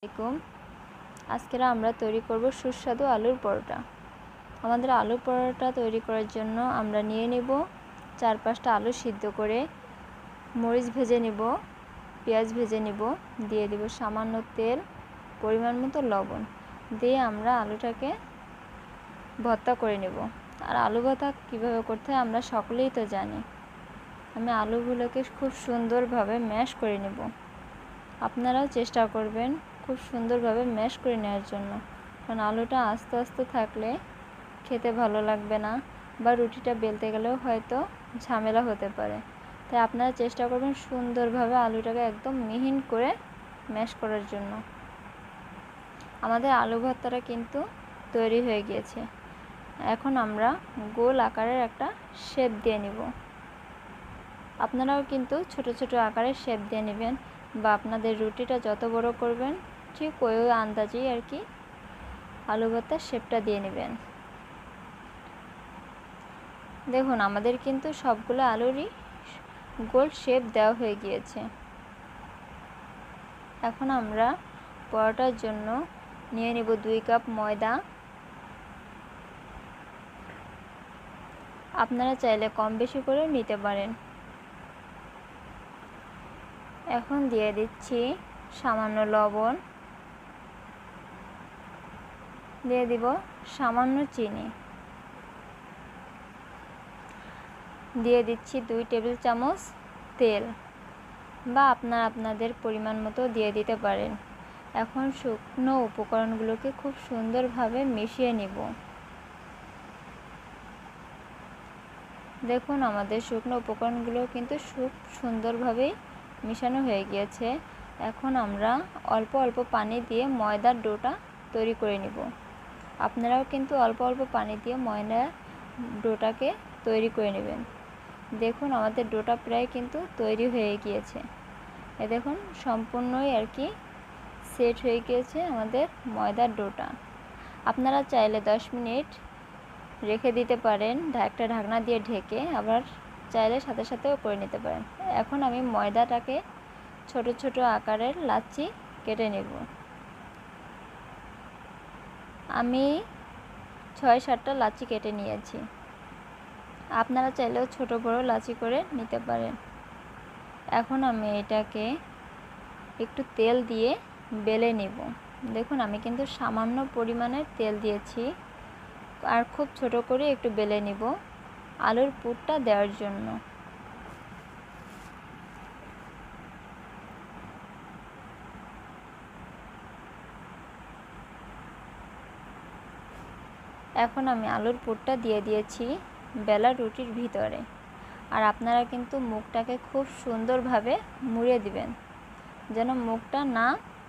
আসসালামাইকুম। আজকে আমরা তৈরি করব সুস্বাদু আলুর পরোটা। আমাদের আলুর পরোটা তৈরি করার জন্য আমরা নিয়ে নেব 4-5টা আলু সিদ্ধ করে, মরিচ ভেজে নেব, পেঁয়াজ ভেজে নেব, দিয়ে দেব সামান্য তেল, পরিমাণ মতো লবণ দিয়ে আমরা আলুটাকে ভর্তা করে নেব। আর আলু ভর্তা কীভাবে করতে হয় আমরা সকলেই তো জানি। আমি আলুগুলোকে খুব সুন্দরভাবে ম্যাশ করে নেব। আপনারাও চেষ্টা করবেন খুব সুন্দরভাবে ম্যাশ করে নেওয়ার জন্য, কারণ আলুটা আস্তে আস্তে থাকলে খেতে ভালো লাগবে না বা রুটিটা বেলতে গেলেও হয়তো ঝামেলা হতে পারে। তাই আপনারা চেষ্টা করবেন সুন্দরভাবে আলুটাকে একদম মিহিন করে ম্যাশ করার জন্য। আমাদের আলু ভর্তাটা কিন্তু তৈরি হয়ে গিয়েছে। এখন আমরা গোল আকারের একটা শেপ দিয়ে নিব। আপনারাও কিন্তু ছোট ছোট আকারের শেপ দিয়ে নেবেন, বা আপনাদের রুটিটা যত বড় করবেন ঠিক ওই আন্দাজেই আর কি আলু ভর্তার শেপটা দিয়ে নেবেন। দেখুন আমাদের কিন্তু সবগুলো আলুরই গোল শেপ দেওয়া হয়ে গিয়েছে। এখন আমরা পরোটার জন্য নিয়ে নেব 2 কাপ ময়দা। আপনারা চাইলে কম বেশি করেও নিতে পারেন। এখন দিয়ে দিচ্ছি সামান্য লবণ, দিয়ে দিব সামান্য চিনি, দিয়ে দিচ্ছি 2 টেবিল চামচ তেল, বা আপনারা আপনাদের পরিমাণ মতো দিয়ে দিতে পারেন। এখন শুকনো উপকরণগুলোকে খুব সুন্দরভাবে মিশিয়ে নিব। দেখুন আমাদের শুকনো উপকরণগুলো কিন্তু খুব সুন্দরভাবেই মিশানো হয়ে গিয়েছে। এখন আমরা অল্প অল্প পানি দিয়ে ময়দার ডোটা তৈরি করে নিব। আপনারাও কিন্তু অল্প অল্প পানি দিয়ে ময়দার ডোটাকে তৈরি করে নেবেন। দেখুন আমাদের ডোটা প্রায় কিন্তু তৈরি হয়ে গিয়েছে। এ দেখুন সম্পূর্ণই আর কি সেট হয়ে গিয়েছে আমাদের ময়দার ডোটা। আপনারা চাইলে 10 মিনিট রেখে দিতে পারেন একটা ঢাকনা দিয়ে ঢেকে, আবার চাইলে সাথে সাথেও করে নিতে পারেন। এখন আমি ময়দাটাকে ছোট ছোট আকারের লাচ্ছি কেটে নেব। আমি 6-7টা লাচ্ছি কেটে নিয়েছি। আপনারা চাইলেও ছোট বড় লাচ্ছি করে নিতে পারেন। এখন আমি এটাকে একটু তেল দিয়ে বেলে নেব। দেখুন আমি কিন্তু সামান্য পরিমাণে তেল দিয়েছি, আর খুব ছোট করে একটু বেলে নিব আলুর পুরটা দেওয়ার জন্য। এখন আমি আলুর পুরটা দিয়ে দিয়েছি বেলা রুটির ভিতরে। আর আপনারা কিন্তু মুখটাকে খুব সুন্দরভাবে মুড়ে দিবেন যেন মুখটা না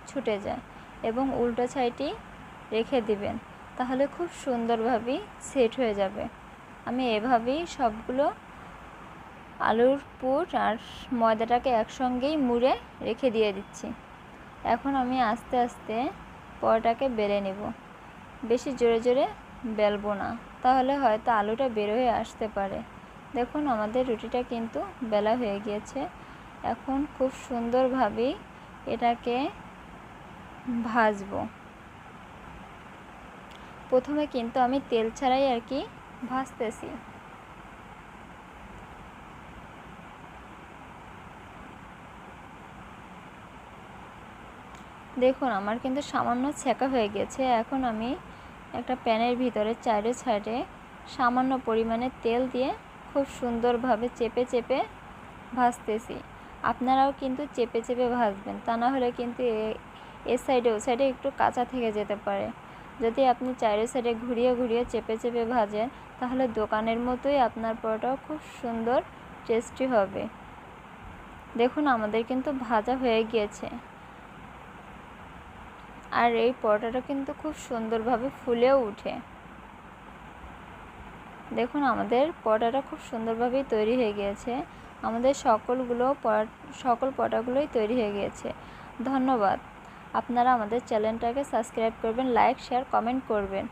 ছুটে যায়, এবং উল্টো সাইডে রেখে দিবেন, তাহলে খুব সুন্দরভাবেই সেট হয়ে যাবে। আমি এভাবেই সবগুলো আলুর পুর আর ময়দাটাকে একসঙ্গেই মুড়ে রেখে দিয়ে দিচ্ছি। এখন আমি আস্তে আস্তে পরোটাকে বেলে নেব। বেশি জোরে জোরে বেলবো না, তাহলে হয়তো আলুটা বের হয়ে আসতে পারে। দেখুন আমাদের রুটিটা কিন্তু বেলা হয়ে গিয়েছে। এখন খুব সুন্দরভাবেই এটাকে ভাজবো। প্রথমে কিন্তু আমি তেল ছাড়াই আর কি ভাজতেছি। দেখুন আমার কিন্তু সামান্য ছেঁকা হয়ে গেছে। এখন আমি একটা প্যানের ভিতরে চারো সাইডে সামান্য পরিমাণে তেল দিয়ে খুব সুন্দরভাবে চেপে চেপে ভাজতেছি। আপনারাও কিন্তু চেপে চেপে ভাজবেন, তা না হলে কিন্তু এ সাইডে ও সাইডে একটু কাঁচা থেকে যেতে পারে। যদি আপনি চারো সাইডে ঘুরিয়ে ঘুরিয়ে চেপে চেপে ভাজেন, তাহলে দোকানের মতোই আপনার পরোটাও খুব সুন্দর টেস্টি হবে। দেখুন আমাদের কিন্তু ভাজা হয়ে গিয়েছে, আর এই পরোটাটা কিন্তু খুব সুন্দরভাবে ফুলেও উঠে। দেখুন আমাদের পরোটাটা খুব সুন্দরভাবেই তৈরি হয়ে গিয়েছে। আমাদের সকল পরোটাগুলোই তৈরি হয়ে গিয়েছে। ধন্যবাদ। আপনারা আমাদের চ্যানেলটাকে সাবস্ক্রাইব করবেন, লাইক শেয়ার কমেন্ট করবেন।